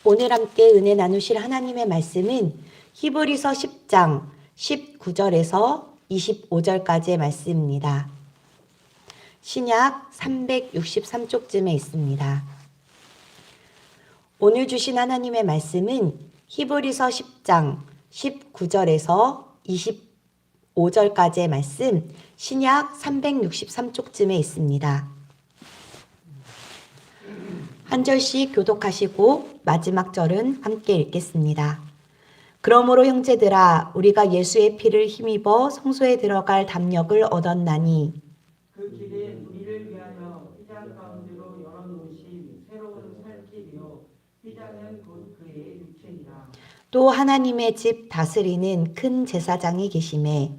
오늘 함께 은혜 나누실 하나님의 말씀은 히브리서 10장 19절에서 25절까지의 말씀입니다. 신약 363쪽쯤에 있습니다. 오늘 주신 하나님의 말씀은 히브리서 10장 19절에서 25절까지의 말씀, 신약 363쪽쯤에 있습니다. 한 절씩 교독하시고 마지막 절은 함께 읽겠습니다. 그러므로 형제들아, 우리가 예수의 피를 힘입어 성소에 들어갈 담력을 얻었나니 그 길에 우리를 위하여 휘장 가운데로 열어놓으신 새로운 살 길이요 휘장은 곧 그의 육체니라. 또 하나님의 집 다스리는 큰 제사장이 계시매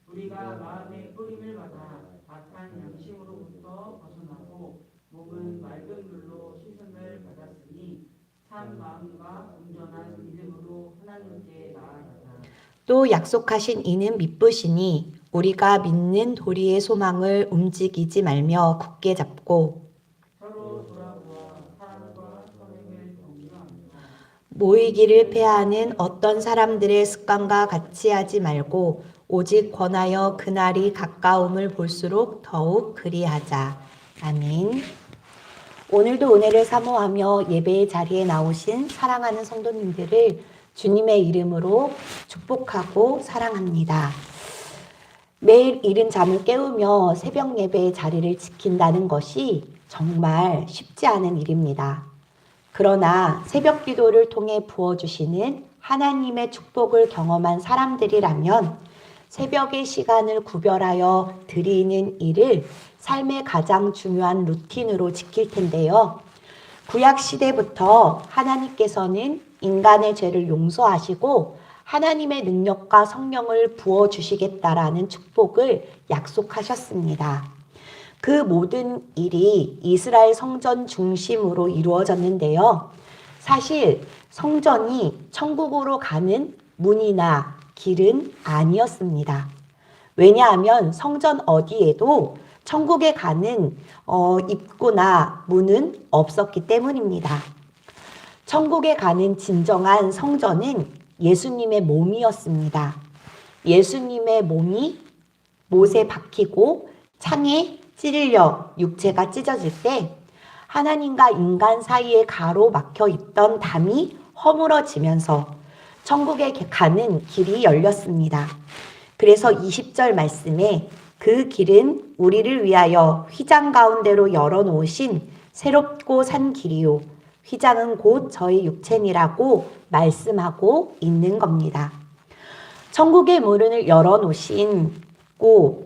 우리가 마음의 뿌림을 받아 악한 양심으로부터 벗어나고 몸은 맑은 물로 씻음을 받았으니 참 마음과 온전한 믿음으로 하나님께 나아가자. 또 약속하신 이는 미쁘시니 우리가 믿는 도리의 소망을 움직이지 말며 굳게 잡고 서로 돌아보아 사랑과 선행을 격려합니다. 모이기를 패하는 어떤 사람들의 습관과 같이 하지 말고 오직 권하여 그날이 가까움을 볼수록 더욱 그리하자. 아멘. 오늘도 은혜를 사모하며 예배의 자리에 나오신 사랑하는 성도님들을 주님의 이름으로 축복하고 사랑합니다. 매일 이른 잠을 깨우며 새벽 예배의 자리를 지킨다는 것이 정말 쉽지 않은 일입니다. 그러나 새벽 기도를 통해 부어주시는 하나님의 축복을 경험한 사람들이라면 새벽의 시간을 구별하여 드리는 일을 삶의 가장 중요한 루틴으로 지킬 텐데요. 구약 시대부터 하나님께서는 인간의 죄를 용서하시고 하나님의 능력과 성령을 부어주시겠다라는 축복을 약속하셨습니다. 그 모든 일이 이스라엘 성전 중심으로 이루어졌는데요. 사실 성전이 천국으로 가는 문이나 길은 아니었습니다. 왜냐하면 성전 어디에도 천국에 가는 입구나 문은 없었기 때문입니다. 천국에 가는 진정한 성전은 예수님의 몸이었습니다. 예수님의 몸이 못에 박히고 창에 찔려 육체가 찢어질 때 하나님과 인간 사이에 가로막혀 있던 담이 허물어지면서 천국에 가는 길이 열렸습니다. 그래서 20절 말씀에 그 길은 우리를 위하여 휘장 가운데로 열어놓으신 새롭고 산 길이요 휘장은 곧 저의 육체니라고 말씀하고 있는 겁니다. 천국의 문을 열어놓으시고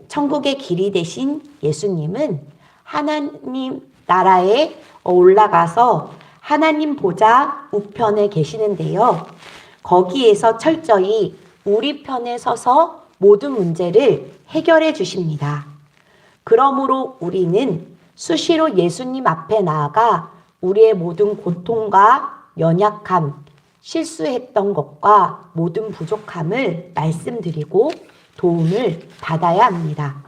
천국의 길이 되신 예수님은 하나님 나라에 올라가서 하나님 보좌 우편에 계시는데요. 거기에서 철저히 우리 편에 서서 모든 문제를 해결해 주십니다. 그러므로 우리는 수시로 예수님 앞에 나아가 우리의 모든 고통과 연약함, 실수했던 것과 모든 부족함을 말씀드리고 도움을 받아야 합니다.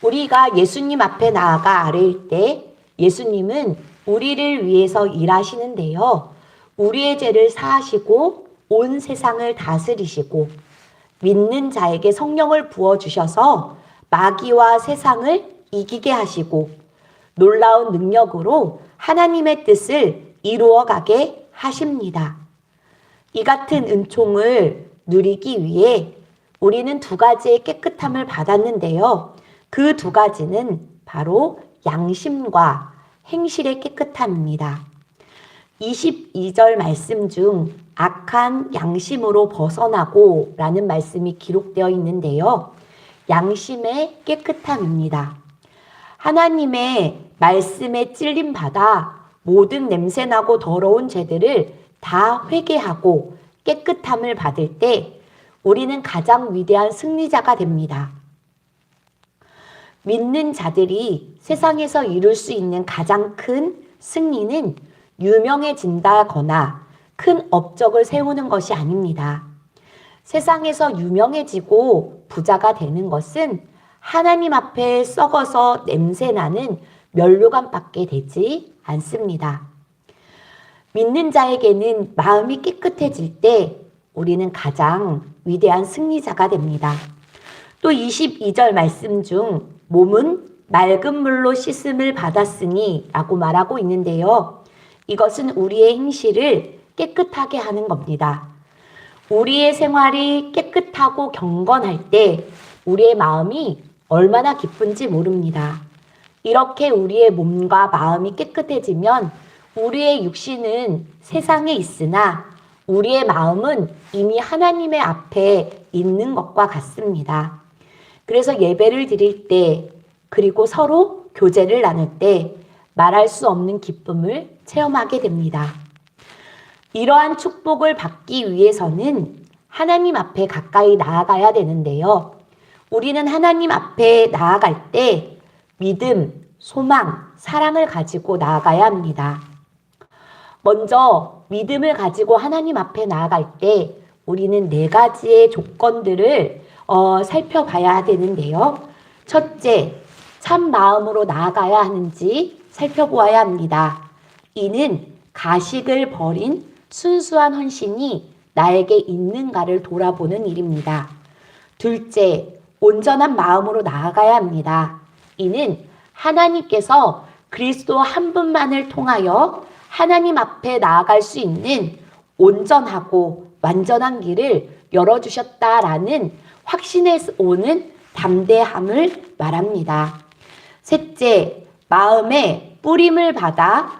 우리가 예수님 앞에 나아가 아뢰일 때 예수님은 우리를 위해서 일하시는데요. 우리의 죄를 사하시고 온 세상을 다스리시고 믿는 자에게 성령을 부어주셔서 마귀와 세상을 이기게 하시고 놀라운 능력으로 하나님의 뜻을 이루어가게 하십니다. 이 같은 은총을 누리기 위해 우리는 두 가지의 깨끗함을 받았는데요. 그 두 가지는 바로 양심과 행실의 깨끗함입니다. 22절 말씀 중 악한 양심으로 벗어나고 라는 말씀이 기록되어 있는데요. 양심의 깨끗함입니다. 하나님의 말씀에 찔림받아 모든 냄새나고 더러운 죄들을 다 회개하고 깨끗함을 받을 때 우리는 가장 위대한 승리자가 됩니다. 믿는 자들이 세상에서 이룰 수 있는 가장 큰 승리는 유명해진다거나 큰 업적을 세우는 것이 아닙니다. 세상에서 유명해지고 부자가 되는 것은 하나님 앞에 썩어서 냄새나는 면류관밖에 되지 않습니다. 믿는 자에게는 마음이 깨끗해질 때 우리는 가장 위대한 승리자가 됩니다. 또 22절 말씀 중 몸은 맑은 물로 씻음을 받았으니 라고 말하고 있는데요. 이것은 우리의 행실을 깨끗하게 하는 겁니다. 우리의 생활이 깨끗하고 경건할 때 우리의 마음이 얼마나 기쁜지 모릅니다. 이렇게 우리의 몸과 마음이 깨끗해지면 우리의 육신은 세상에 있으나 우리의 마음은 이미 하나님의 앞에 있는 것과 같습니다. 그래서 예배를 드릴 때 그리고 서로 교제를 나눌 때 말할 수 없는 기쁨을 체험하게 됩니다. 이러한 축복을 받기 위해서는 하나님 앞에 가까이 나아가야 되는데요. 우리는 하나님 앞에 나아갈 때 믿음, 소망, 사랑을 가지고 나아가야 합니다. 먼저 믿음을 가지고 하나님 앞에 나아갈 때 우리는 4가지의 조건들을 살펴봐야 되는데요. 첫째, 참 마음으로 나아가야 하는지 살펴보아야 합니다. 이는 가식을 버린 순수한 헌신이 나에게 있는가를 돌아보는 일입니다. 둘째, 온전한 마음으로 나아가야 합니다. 이는 하나님께서 그리스도 한 분만을 통하여 하나님 앞에 나아갈 수 있는 온전하고 완전한 길을 열어주셨다라는 확신에서 오는 담대함을 말합니다. 셋째, 마음에 뿌림을 받아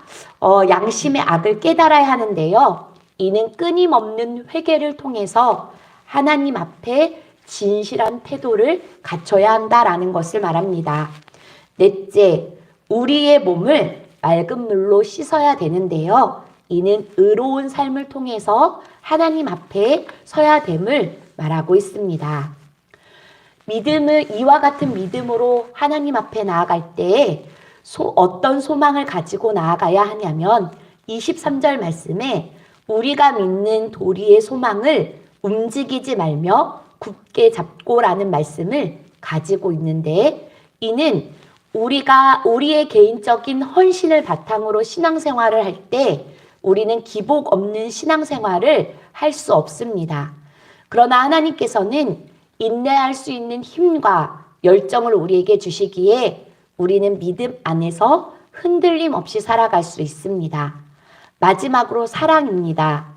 양심의 악을 깨달아야 하는데요. 이는 끊임없는 회개를 통해서 하나님 앞에 진실한 태도를 갖춰야 한다라는 것을 말합니다. 넷째, 우리의 몸을 맑은 물로 씻어야 되는데요. 이는 의로운 삶을 통해서 하나님 앞에 서야 됨을 말하고 있습니다. 이와 같은 믿음으로 하나님 앞에 나아갈 때 어떤 소망을 가지고 나아가야 하냐면 23절 말씀에 우리가 믿는 도리의 소망을 움직이지 말며 굳게 잡고라는 말씀을 가지고 있는데 이는 우리의 개인적인 헌신을 바탕으로 신앙생활을 할 때 우리는 기복 없는 신앙생활을 할 수 없습니다. 그러나 하나님께서는 인내할 수 있는 힘과 열정을 우리에게 주시기에 우리는 믿음 안에서 흔들림 없이 살아갈 수 있습니다. 마지막으로 사랑입니다.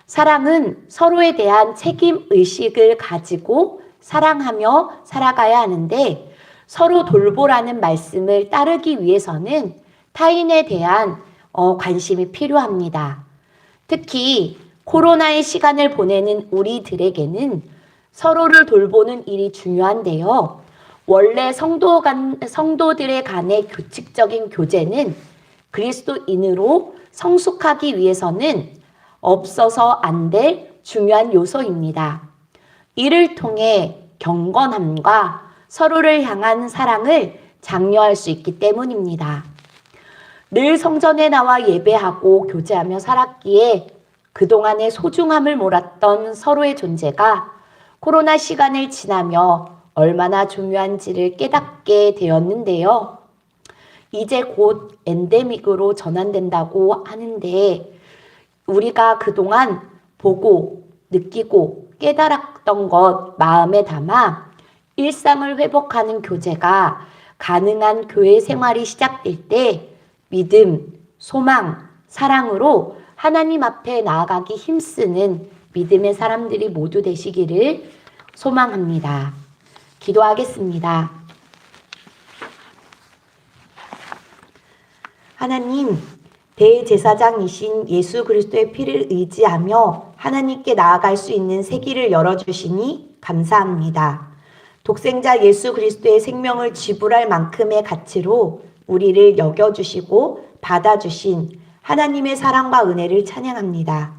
사랑은 서로에 대한 책임 의식을 가지고 사랑하며 살아가야 하는데 서로 돌보라는 말씀을 따르기 위해서는 타인에 대한 관심이 필요합니다. 특히 코로나의 시간을 보내는 우리들에게는 서로를 돌보는 일이 중요한데요. 원래 성도들의 간의 규칙적인 교제는 그리스도인으로 성숙하기 위해서는 없어서 안 될 중요한 요소입니다. 이를 통해 경건함과 서로를 향한 사랑을 장려할 수 있기 때문입니다. 늘 성전에 나와 예배하고 교제하며 살았기에 그동안의 소중함을 몰았던 서로의 존재가 코로나 시간을 지나며 얼마나 중요한지를 깨닫게 되었는데요. 이제 곧 엔데믹으로 전환된다고 하는데 우리가 그동안 보고 느끼고 깨달았던 것 마음에 담아 일상을 회복하는 교제가 가능한 교회 생활이 시작될 때 믿음, 소망, 사랑으로 하나님 앞에 나아가기 힘쓰는 믿음의 사람들이 모두 되시기를 소망합니다. 기도하겠습니다. 하나님, 대제사장이신 예수 그리스도의 피를 의지하며 하나님께 나아갈 수 있는 새길을 열어주시니 감사합니다. 독생자 예수 그리스도의 생명을 지불할 만큼의 가치로 우리를 여겨주시고 받아주신 하나님의 사랑과 은혜를 찬양합니다.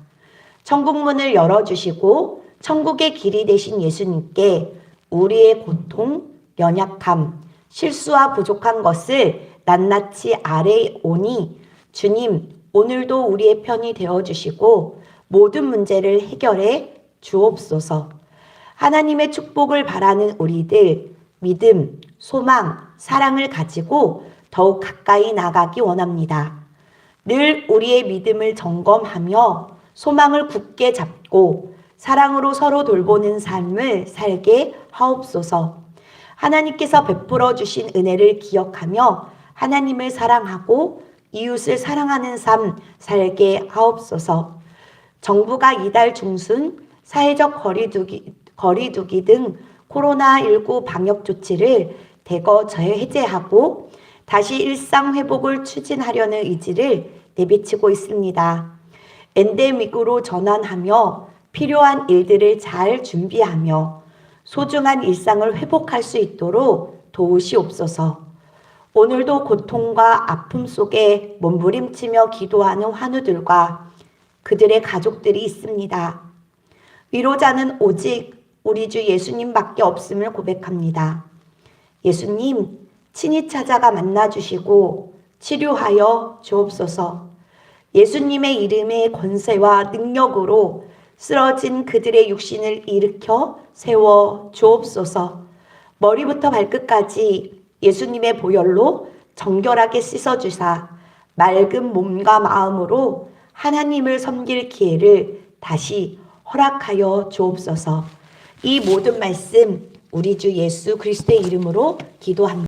천국문을 열어주시고 천국의 길이 되신 예수님께 우리의 고통, 연약함, 실수와 부족한 것을 낱낱이 아뢰오니 주님, 오늘도 우리의 편이 되어주시고 모든 문제를 해결해 주옵소서. 하나님의 축복을 바라는 우리들 믿음, 소망, 사랑을 가지고 더욱 가까이 나가기 원합니다. 늘 우리의 믿음을 점검하며 소망을 굳게 잡고 사랑으로 서로 돌보는 삶을 살게 하옵소서. 하나님께서 베풀어 주신 은혜를 기억하며 하나님을 사랑하고 이웃을 사랑하는 삶 살게 하옵소서. 정부가 이달 중순 사회적 거리두기 등 코로나19 방역 조치를 대거 해제하고 다시 일상 회복을 추진하려는 의지를 내비치고 있습니다. 엔데믹으로 전환하며 필요한 일들을 잘 준비하며 소중한 일상을 회복할 수 있도록 도우시옵소서. 오늘도 고통과 아픔 속에 몸부림치며 기도하는 환우들과 그들의 가족들이 있습니다. 위로자는 오직 우리 주 예수님밖에 없음을 고백합니다. 예수님, 친히 찾아가 만나주시고 치료하여 주옵소서. 예수님의 이름의 권세와 능력으로 쓰러진 그들의 육신을 일으켜 세워 주옵소서. 머리부터 발끝까지 예수님의 보혈로 정결하게 씻어주사 맑은 몸과 마음으로 하나님을 섬길 기회를 다시 허락하여 주옵소서. 이 모든 말씀 우리 주 예수 그리스도의 이름으로 기도합니다.